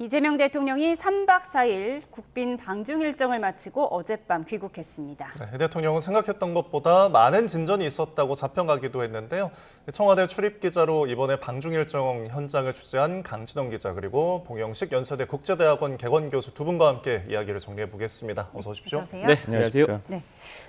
이재명 대통령이 3박 4일 국빈 방중 일정을 마치고 어젯밤 귀국했습니다. 네, 대통령은 생각했던 것보다 많은 진전이 있었다고 자평하기도 했는데요. 청와대 출입기자로 이번에 방중 일정 현장을 취재한 강진원 기자 그리고 봉영식 연세대 국제대학원 개건 교수 두 분과 함께 이야기를 정리해 보겠습니다. 어서 오십시오. 어서 오세요. 네, 안녕하세요. 네,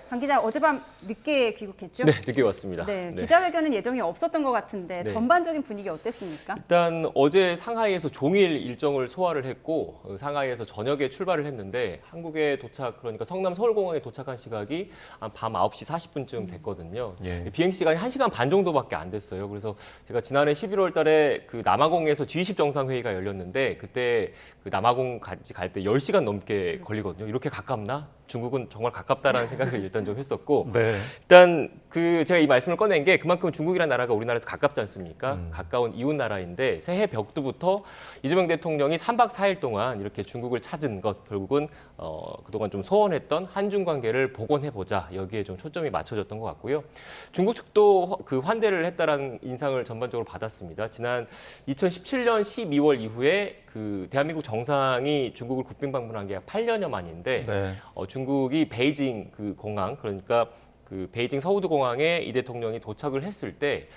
강 기자 어젯밤 늦게 귀국했죠? 네, 늦게 왔습니다. 네, 기자회견은 예정이 없었던 것 같은데 네. 전반적인 분위기 어땠습니까? 일단 어제 상하이에서 종일 일정을 소화를 했고 상하이에서 저녁에 출발을 했는데 한국에 도착, 그러니까 성남 서울공항에 도착한 시각이 밤 9시 40분쯤 됐거든요. 예. 비행 시간이 1시간 반 정도밖에 안 됐어요. 그래서 제가 지난해 11월 달에 그 남아공에서 G20 정상회의가 열렸는데 그때 그 남아공까지 갈 때 10시간 넘게 걸리거든요. 이렇게 가깝나? 중국은 정말 가깝다라는 생각을 일단 좀 했었고 네. 일단 그 제가 이 말씀을 꺼낸 게 그만큼 중국이라는 나라가 우리나라에서 가깝지 않습니까? 가까운 이웃 나라인데 새해 벽두부터 이재명 대통령이 3박 4일 동안 이렇게 중국을 찾은 것 결국은 그동안 좀 소원했던 한중 관계를 복원해보자 여기에 좀 초점이 맞춰졌던 것 같고요. 중국 측도 그 환대를 했다라는 인상을 전반적으로 받았습니다. 지난 2017년 12월 이후에 그 대한민국 정상이 중국을 국빈 방문한 게 8년여 만인데 네. 중국이 베이징 그 공항 그러니까 그 베이징 서우드 공항에 이 대통령이 도착을 했을 때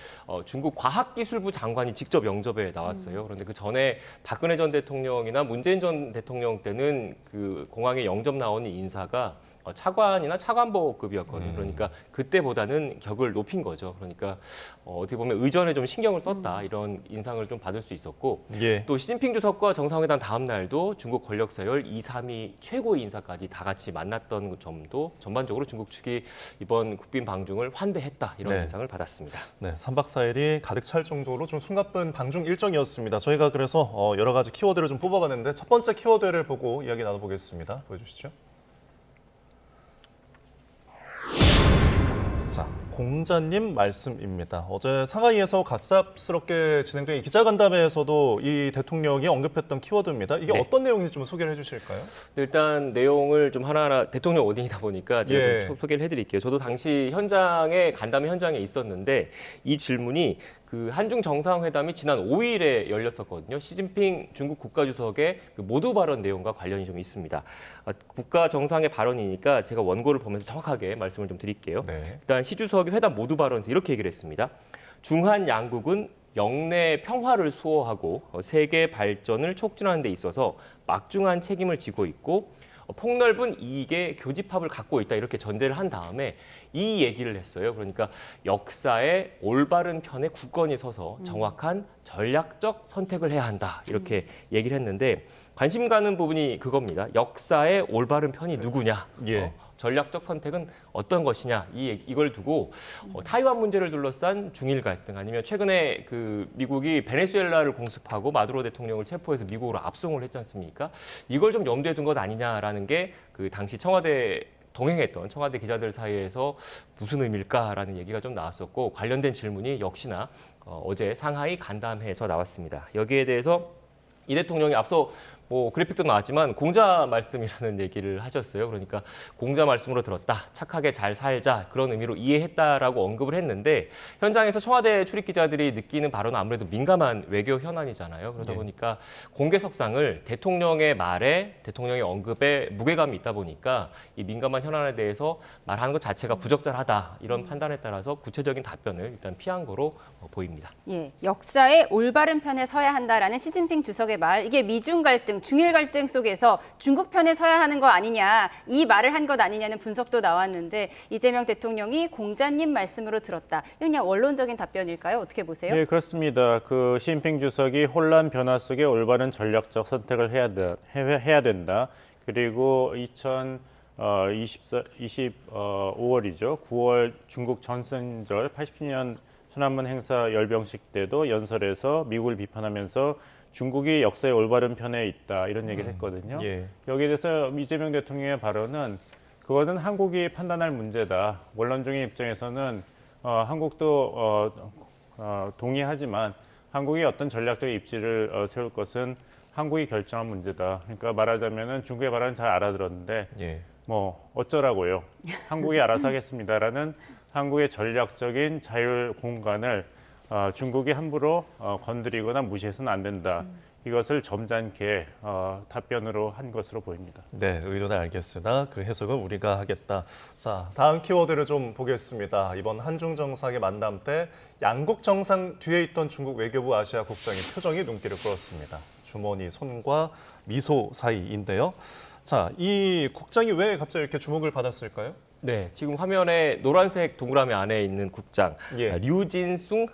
중국 과학기술부 장관이 직접 영접에 나왔어요. 그런데 그 전에 박근혜 전 대통령이나 문재인 전 대통령 때는 그 공항에 영접 나오는 인사가 차관이나 차관보급이었거든요. 그러니까 그때보다는 격을 높인 거죠. 그러니까 어떻게 보면 의전에 좀 신경을 썼다 이런 인상을 좀 받을 수 있었고 예. 또 시진핑 주석과 정상회담 다음 날도 중국 권력 서열 2, 3위 최고의 인사까지 다 같이 만났던 점도 전반적으로 중국 측이 이번 국빈 방중을 환대했다 이런 네. 인상을 받았습니다. 네, 3박 4일이 가득 찰 정도로 좀 숨가쁜 방중 일정이었습니다. 저희가 그래서 여러 가지 키워드를 좀 뽑아봤는데 첫 번째 키워드를 보고 이야기 나눠보겠습니다. 보여주시죠. 자, 공자님 말씀입니다. 어제 상하이에서 갑작스럽게 진행된 기자간담회에서도 이 대통령이 언급했던 키워드입니다. 이게 네. 어떤 내용인지 좀 소개를 해주실까요? 일단 내용을 좀 하나하나 대통령 오딘이다 보니까 제가 예. 좀 소개를 해드릴게요. 저도 당시 간담회 현장에 있었는데 이 질문이 그 한중 정상회담이 지난 5일에 열렸었거든요. 시진핑 중국 국가주석의 그 모두 발언 내용과 관련이 좀 있습니다. 국가 정상의 발언이니까 제가 원고를 보면서 정확하게 말씀을 좀 드릴게요. 네. 일단 시 주석이 회담 모두 발언에서 이렇게 얘기를 했습니다. 중한 양국은 영내 평화를 수호하고 세계 발전을 촉진하는 데 있어서 막중한 책임을 지고 있고 폭넓은 이익의 교집합을 갖고 있다 이렇게 전제를 한 다음에 이 얘기를 했어요. 그러니까 역사의 올바른 편에 굳건히 서서 정확한 전략적 선택을 해야 한다 이렇게 얘기를 했는데 관심 가는 부분이 그겁니다. 역사의 올바른 편이 누구냐? 예. 전략적 선택은 어떤 것이냐 이걸 두고 타이완 문제를 둘러싼 중일 갈등 아니면 최근에 그 미국이 베네수엘라를 공습하고 마두로 대통령을 체포해서 미국으로 압송을 했지 않습니까? 이걸 좀 염두에 둔 것 아니냐라는 게 그 당시 동행했던 청와대 기자들 사이에서 무슨 의미일까라는 얘기가 좀 나왔었고 관련된 질문이 역시나 어제 상하이 간담회에서 나왔습니다. 여기에 대해서 이 대통령이 앞서 그래픽도 나왔지만 공자 말씀이라는 얘기를 하셨어요. 그러니까 공자 말씀으로 들었다. 착하게 잘 살자. 그런 의미로 이해했다라고 언급을 했는데 현장에서 청와대 출입 기자들이 느끼는 발언은 아무래도 민감한 외교 현안이잖아요. 그러다 네. 보니까 공개석상을 대통령의 말에 대통령의 언급에 무게감이 있다 보니까 이 민감한 현안에 대해서 말하는 것 자체가 부적절하다. 이런 판단에 따라서 구체적인 답변을 일단 피한 거로 보입니다. 예, 역사의 올바른 편에 서야 한다라는 시진핑 주석의 말, 이게 미중 갈등, 중일 갈등 속에서 중국 편에 서야 하는 거 아니냐, 이 말을 한 것 아니냐는 분석도 나왔는데 이재명 대통령이 공자님 말씀으로 들었다. 이건 그냥 원론적인 답변일까요? 어떻게 보세요? 네, 그렇습니다. 그 시진핑 주석이 혼란 변화 속에 올바른 전략적 선택을 해야 된다. 그리고 2025월이죠. 9월 중국 전승절 80주년 천안문 행사 열병식 때도 연설에서 미국을 비판하면서 중국이 역사의 올바른 편에 있다 이런 얘기를 했거든요. 예. 여기에 대해서 이재명 대통령의 발언은 그것은 한국이 판단할 문제다. 원론적인 입장에서는 한국도 동의하지만 한국이 어떤 전략적 입지를 세울 것은 한국이 결정한 문제다. 그러니까 말하자면은 중국의 발언은 잘 알아들었는데 예. 어쩌라고요. 한국이 알아서 하겠습니다라는 한국의 전략적인 자율 공간을 중국이 함부로 건드리거나 무시해서는 안 된다. 이것을 점잖게 답변으로 한 것으로 보입니다. 네, 의도는 알겠으나 그 해석은 우리가 하겠다. 자, 다음 키워드를 좀 보겠습니다. 이번 한중 정상의 만남 때 양국 정상 뒤에 있던 중국 외교부 아시아 국장의 표정이 눈길을 끌었습니다. 주머니 손과 미소 사이인데요. 자, 이 국장이 왜 갑자기 이렇게 주목을 받았을까요? 네, 지금 화면에 노란색 동그라미 안에 있는 국장 예. 류진숭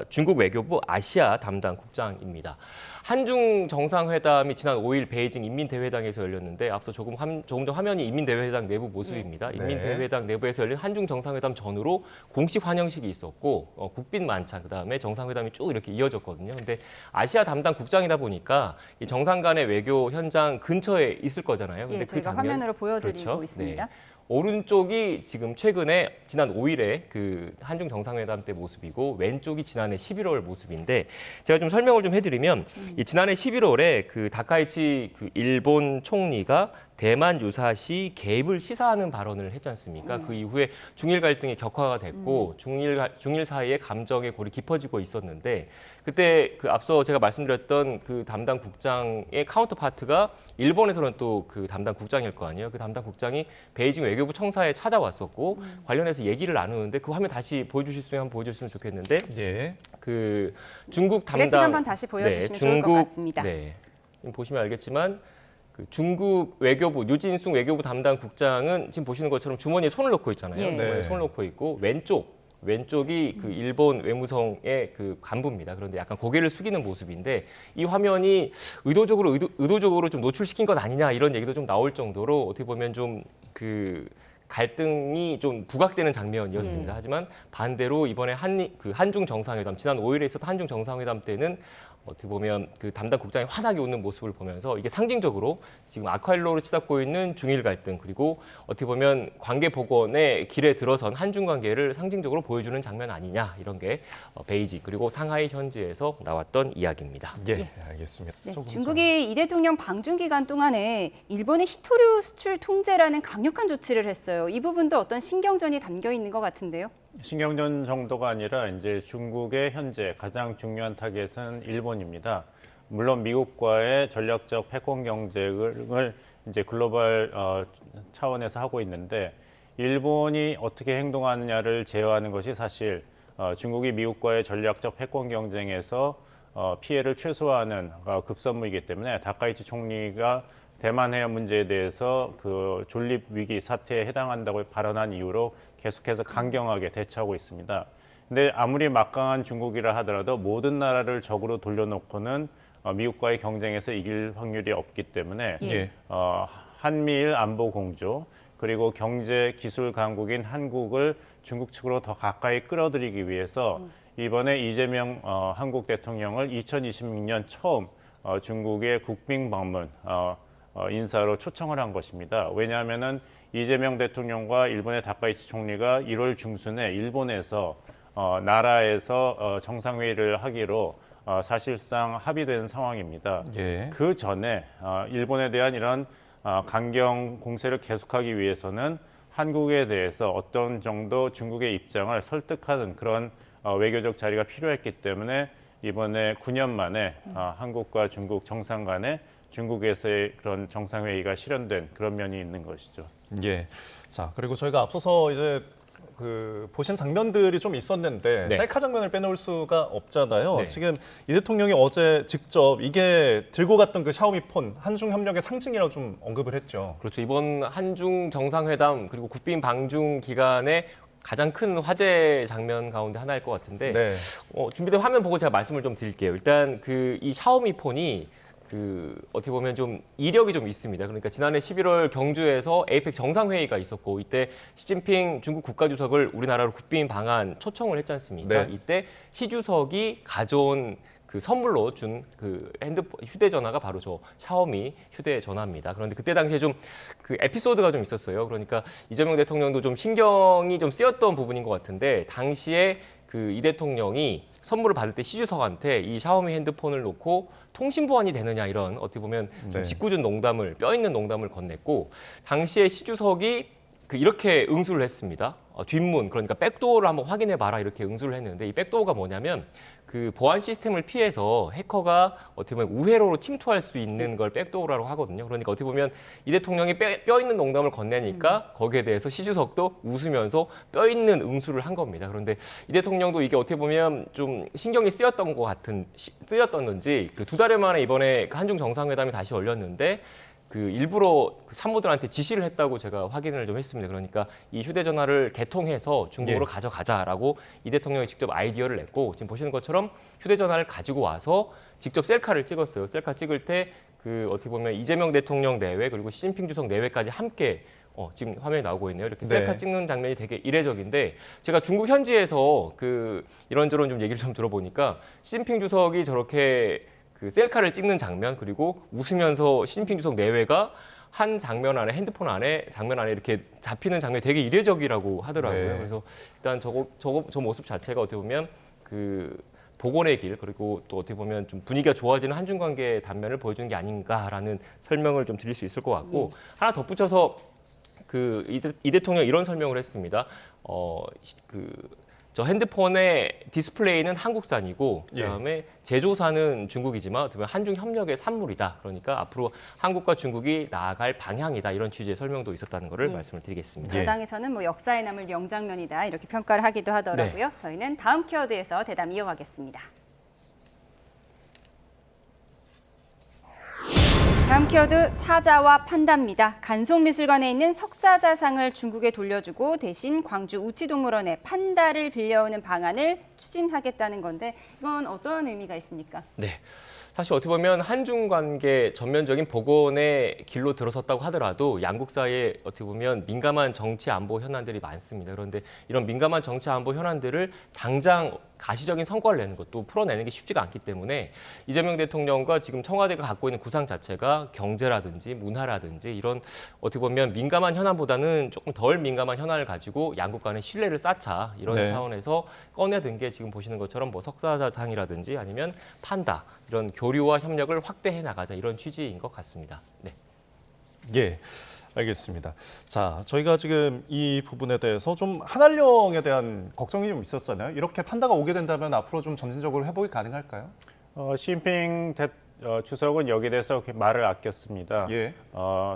중국 외교부 아시아 담당 국장입니다. 한중 정상회담이 지난 5일 베이징 인민대회당에서 열렸는데 앞서 조금 전 화면이 인민대회당 내부 모습입니다. 네. 인민대회당 내부에서 열린 한중 정상회담 전후로 공식 환영식이 있었고 국빈 만찬 그다음에 정상회담이 쭉 이렇게 이어졌거든요. 근데 아시아 담당 국장이다 보니까 이 정상 간의 외교 현장 근처에 있을 거잖아요. 근데 예, 저희가 화면으로 보여드리고 그렇죠? 있습니다. 네. 오른쪽이 지금 최근에 지난 5일에 그 한중 정상회담 때 모습이고 왼쪽이 지난해 11월 모습인데 제가 좀 설명을 좀 해드리면 이 지난해 11월에 그 다카이치 그 일본 총리가 대만 유사시 개입을 시사하는 발언을 했지 않습니까? 그 이후에 중일 갈등이 격화가 됐고 중일 사이의 감정의 골이 깊어지고 있었는데 그때 그 앞서 제가 말씀드렸던 그 담당 국장의 카운터파트가 일본에서는 또 그 담당 국장일 거 아니에요. 그 담당 국장이 베이징 외교부 청사에 찾아왔었고 관련해서 얘기를 나누는데 그 화면 다시 보여주실 수 있으면 한번 보여주셨으면 좋겠는데 예. 그 중국 담당 그래픽 한번 다시 보여주시면 좋을 것 같습니다. 네, 지금 보시면 알겠지만 그 중국 외교부 류진숭 외교부 담당 국장은 지금 보시는 것처럼 주머니에 손을 넣고 있잖아요. 예. 주머니에 네. 손을 넣고 있고 왼쪽이 그 일본 외무성의 그 간부입니다. 그런데 약간 고개를 숙이는 모습인데 이 화면이 의도적으로 좀 노출시킨 것 아니냐 이런 얘기도 좀 나올 정도로 어떻게 보면 좀 그 갈등이 좀 부각되는 장면이었습니다. 하지만 반대로 이번에 한중 정상회담 지난 5일에 있었던 한중 정상회담 때는 어떻게 보면 그 담당 국장이 환하게 웃는 모습을 보면서 이게 상징적으로 지금 악화일로를 치닫고 있는 중일 갈등 그리고 어떻게 보면 관계 복원의 길에 들어선 한중 관계를 상징적으로 보여주는 장면 아니냐 이런 게 베이징 그리고 상하이 현지에서 나왔던 이야기입니다. 예, 알겠습니다. 네, 조금 중국이 이 대통령 방중 기간 동안에 일본의 히토류 수출 통제라는 강력한 조치를 했어요. 이 부분도 어떤 신경전이 담겨 있는 것 같은데요. 신경전 정도가 아니라 이제 중국의 현재 가장 중요한 타겟은 일본입니다. 물론 미국과의 전략적 패권 경쟁을 이제 글로벌 차원에서 하고 있는데 일본이 어떻게 행동하느냐를 제어하는 것이 사실 중국이 미국과의 전략적 패권 경쟁에서 피해를 최소화하는 급선무이기 때문에 다카이치 총리가 대만 해협 문제에 대해서 그 존립 위기 사태에 해당한다고 발언한 이후로 계속해서 강경하게 대처하고 있습니다. 근데 아무리 막강한 중국이라 하더라도 모든 나라를 적으로 돌려놓고는 미국과의 경쟁에서 이길 확률이 없기 때문에 예. 한미일 안보 공조 그리고 경제 기술 강국인 한국을 중국 측으로 더 가까이 끌어들이기 위해서 이번에 이재명 한국 대통령을 2026년 처음 중국의 국빈 방문 인사로 초청을 한 것입니다. 왜냐하면은 이재명 대통령과 일본의 다카이치 총리가 1월 중순에 일본에서 나라에서 정상회의를 하기로 사실상 합의된 상황입니다. 예. 그 전에 일본에 대한 이런 강경 공세를 계속하기 위해서는 한국에 대해서 어떤 정도 중국의 입장을 설득하는 그런 외교적 자리가 필요했기 때문에 이번에 9년 만에 한국과 중국 정상 간에 중국에서의 그런 정상회의가 실현된 그런 면이 있는 것이죠. 예. 자, 그리고 저희가 앞서서 이제 그 보신 장면들이 좀 있었는데 네. 셀카 장면을 빼놓을 수가 없잖아요. 네. 지금 이 대통령이 어제 직접 이게 들고 갔던 그 샤오미 폰 한중 협력의 상징이라고 좀 언급을 했죠. 그렇죠. 이번 한중 정상회담 그리고 국빈 방중 기간에 가장 큰 화제 장면 가운데 하나일 것 같은데 네. 준비된 화면 보고 제가 말씀을 좀 드릴게요. 일단 그 이 샤오미 폰이 그 어떻게 보면 좀 이력이 좀 있습니다. 그러니까 지난해 11월 경주에서 에이펙 정상회의가 있었고 이때 시진핑 중국 국가주석을 우리나라로 국빈 방한 초청을 했지 않습니까? 네. 이때 시 주석이 가져온 그 선물로 준 그 휴대전화가 바로 저 샤오미 휴대전화입니다. 그런데 그때 당시에 좀 그 에피소드가 좀 있었어요. 그러니까 이재명 대통령도 좀 신경이 좀 쓰였던 부분인 것 같은데 당시에 그 이 대통령이 선물을 받을 때 시 주석한테 이 샤오미 핸드폰을 놓고 통신 보안이 되느냐 이런 어떻게 보면 네. 짓궂은 농담을 뼈 있는 농담을 건넸고 당시에 시 주석이 이렇게 응수를 했습니다. 뒷문, 그러니까 백도어를 한번 확인해 봐라 이렇게 응수를 했는데, 이 백도어가 뭐냐면 그 보안 시스템을 피해서 해커가 어떻게 보면 우회로로 침투할 수 있는 걸 백도어라고 하거든요. 그러니까 어떻게 보면 이 대통령이 뼈 있는 농담을 건네니까 거기에 대해서 시주석도 웃으면서 뼈 있는 응수를 한 겁니다. 그런데 이 대통령도 이게 어떻게 보면 좀 신경이 쓰였던 것 같은, 쓰였던지 그 2달여 만에 이번에 한중 정상회담이 다시 열렸는데 그 일부러 그参谋들한테 지시를 했다고 제가 확인을 좀 했습니다. 그러니까 이 휴대전화를 개통해서 중국으로 가져가자라고 이 대통령이 직접 아이디어를 냈고, 지금 보시는 것처럼 휴대전화를 가지고 와서 직접 셀카를 찍었어요. 셀카 찍을 때 그 어떻게 보면 이재명 대통령 내외 그리고 시진핑 주석 내외까지 함께 지금 화면에 나오고 있네요. 이렇게 셀카 네. 찍는 장면이 되게 이례적인데, 제가 중국 현지에서 그 이런저런 좀 얘기를 좀 들어보니까 시진핑 주석이 저렇게 그 셀카를 찍는 장면, 그리고 웃으면서 시진핑 주석 내외가 한 장면 안에, 핸드폰 안에 장면 안에 이렇게 잡히는 장면이 되게 이례적이라고 하더라고요. 네. 그래서 일단 저 모습 자체가 어떻게 보면 그 복원의 길, 그리고 또 어떻게 보면 좀 분위기가 좋아지는 한중 관계의 단면을 보여주는 게 아닌가라는 설명을 좀 드릴 수 있을 것 같고, 하나 덧붙여서 그 이 대통령 이런 설명을 했습니다. 저 핸드폰의 디스플레이는 한국산이고 그다음에 제조사는 중국이지만 어떻게 보면 한중 협력의 산물이다. 그러니까 앞으로 한국과 중국이 나아갈 방향이다. 이런 취지의 설명도 있었다는 것을 말씀을 드리겠습니다. 여당에서는 뭐 역사에 남을 명장면이다 이렇게 평가를 하기도 하더라고요. 저희는 다음 키워드에서 대담 이어가겠습니다. 다음 키워드 사자와 판다입니다. 간송미술관에 있는 석사자상을 중국에 돌려주고 대신 광주 우치동물원에 판다를 빌려오는 방안을 추진하겠다는 건데, 이건 어떤 의미가 있습니까? 네. 사실 어떻게 보면 한중 관계 전면적인 복원의 길로 들어섰다고 하더라도 양국 사이에 어떻게 보면 민감한 정치 안보 현안들이 많습니다. 그런데 이런 민감한 정치 안보 현안들을 당장 가시적인 성과를 내는 것도 풀어내는 게 쉽지가 않기 때문에 이재명 대통령과 지금 청와대가 갖고 있는 구상 자체가 경제라든지 문화라든지 이런 어떻게 보면 민감한 현안보다는 조금 덜 민감한 현안을 가지고 양국 간의 신뢰를 쌓자, 이런 네. 차원에서 꺼내든 게 지금 보시는 것처럼 뭐 석사자상이라든지 아니면 판다, 이런 교류와 협력을 확대해 나가자, 이런 취지인 것 같습니다. 네. 예, 알겠습니다. 자, 저희가 지금 이 부분에 대해서 좀 한한령에 대한 걱정이 좀 있었잖아요. 이렇게 판다가 오게 된다면 앞으로 좀 점진적으로 회복이 가능할까요? 시진핑 주석은 여기에 대해서 말을 아꼈습니다. 예.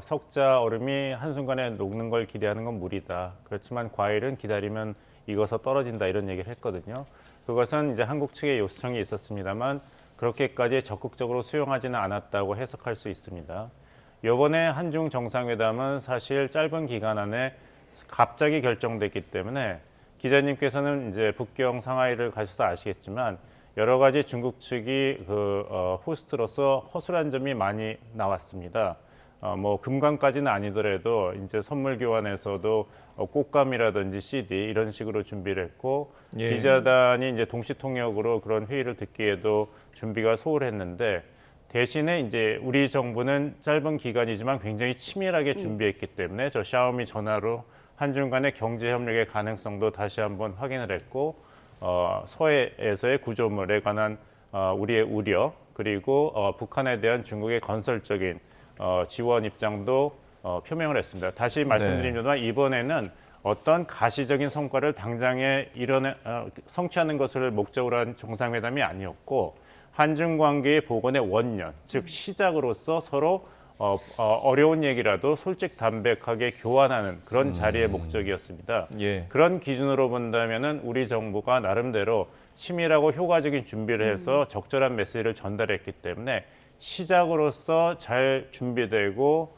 석자 얼음이 한순간에 녹는 걸 기대하는 건 무리다. 그렇지만 과일은 기다리면 익어서 떨어진다, 이런 얘기를 했거든요. 그것은 이제 한국 측의 요청이 있었습니다만 그렇게까지 적극적으로 수용하지는 않았다고 해석할 수 있습니다. 이번에 한중 정상회담은 사실 짧은 기간 안에 갑자기 결정됐기 때문에 기자님께서는 이제 북경 상하이를 가셔서 아시겠지만 여러 가지 중국 측이 호스트로서 허술한 점이 많이 나왔습니다. 뭐 금강까지는 아니더라도 이제 선물 교환에서도 꽃감이라든지 CD 이런 식으로 준비를 했고, 예. 기자단이 이제 동시 통역으로 그런 회의를 듣기에도 준비가 소홀했는데, 대신에 이제 우리 정부는 짧은 기간이지만 굉장히 치밀하게 준비했기 때문에 저 샤오미 전화로 한중 간의 경제 협력의 가능성도 다시 한번 확인을 했고, 서해에서의 구조물에 관한 우리의 우려, 그리고 북한에 대한 중국의 건설적인 지원 입장도 표명을 했습니다. 다시 말씀드리면 이번에는 어떤 가시적인 성과를 당장에 성취하는 것을 목적으로 한 정상회담이 아니었고, 한중 관계의 복원의 원년, 즉 시작으로서 서로 어려운 얘기라도 솔직담백하게 교환하는 그런 자리의 목적이었습니다. 예. 그런 기준으로 본다면은 우리 정부가 나름대로 치밀하고 효과적인 준비를 해서 적절한 메시지를 전달했기 때문에 시작으로서 잘 준비되고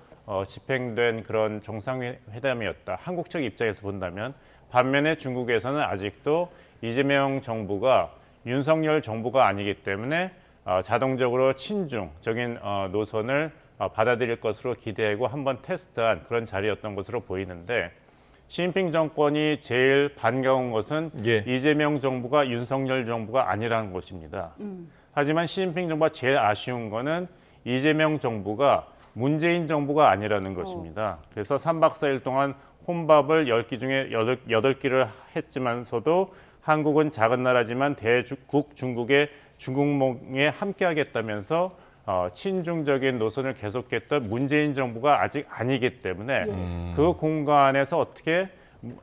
집행된 그런 정상회담이었다. 한국 측 입장에서 본다면. 반면에 중국에서는 아직도 이재명 정부가 윤석열 정부가 아니기 때문에 자동적으로 친중적인 노선을 받아들일 것으로 기대하고 한번 테스트한 그런 자리였던 것으로 보이는데, 시진핑 정권이 제일 반가운 것은 이재명 정부가 윤석열 정부가 아니라는 것입니다. 하지만 시진핑 정부가 제일 아쉬운 거는 이재명 정부가 문재인 정부가 아니라는 것입니다. 그래서 3박 4일 동안 혼밥을 10끼 중에 8끼를 했지만서도 한국은 작은 나라지만 대국 중국의 중국몽에 함께하겠다면서 친중적인 노선을 계속했던 문재인 정부가 아직 아니기 때문에 그 공간에서 어떻게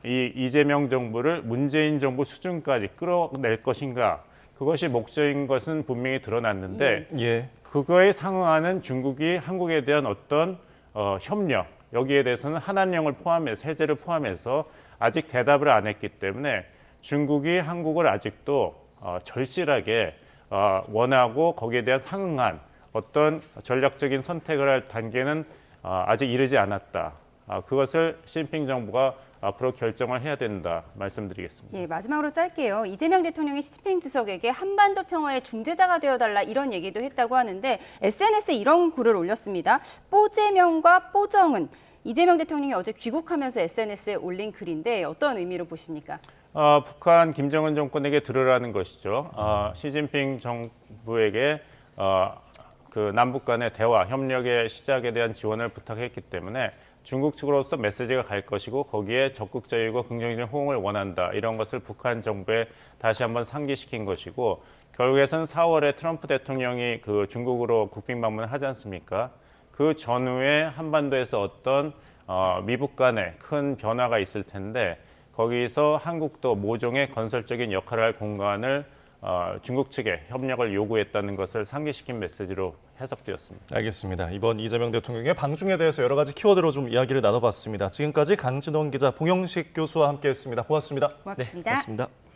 이 이재명 정부를 문재인 정부 수준까지 끌어낼 것인가, 그것이 목적인 것은 분명히 드러났는데 예. 그거에 상응하는 중국이 한국에 대한 어떤 협력, 여기에 대해서는 한한령을 포함해서, 해제를 포함해서 아직 대답을 안 했기 때문에 중국이 한국을 아직도 절실하게 원하고 거기에 대한 상응한 어떤 전략적인 선택을 할 단계는 아직 이르지 않았다. 그것을 시진핑 정부가 앞으로 결정을 해야 된다 말씀드리겠습니다. 예, 마지막으로 짧게요. 이재명 대통령이 시진핑 주석에게 한반도 평화의 중재자가 되어달라 이런 얘기도 했다고 하는데 SNS에 이런 글을 올렸습니다. 뽀재명과 뽀정은 이재명 대통령이 어제 귀국하면서 SNS에 올린 글인데 어떤 의미로 보십니까? 북한 김정은 정권에게 들으라는 것이죠. 시진핑 정부에게 그 남북 간의 대화, 협력의 시작에 대한 지원을 부탁했기 때문에 중국 측으로서 메시지가 갈 것이고 거기에 적극적이고 긍정적인 호응을 원한다. 이런 것을 북한 정부에 다시 한번 상기시킨 것이고 결국에선 4월에 트럼프 대통령이 그 중국으로 국빈 방문을 하지 않습니까? 그 전후에 한반도에서 어떤 미북 간의 큰 변화가 있을 텐데 거기서 한국도 모종의 건설적인 역할을 할 공간을 중국 측에 협력을 요구했다는 것을 상기시킨 메시지로 해석되었습니다. 알겠습니다. 이번 이재명 대통령의 방중에 대해서 여러 가지 키워드로 좀 이야기를 나눠봤습니다. 지금까지 강진원 기자, 봉영식 교수와 함께했습니다. 고맙습니다. 고맙습니다. 고맙습니다.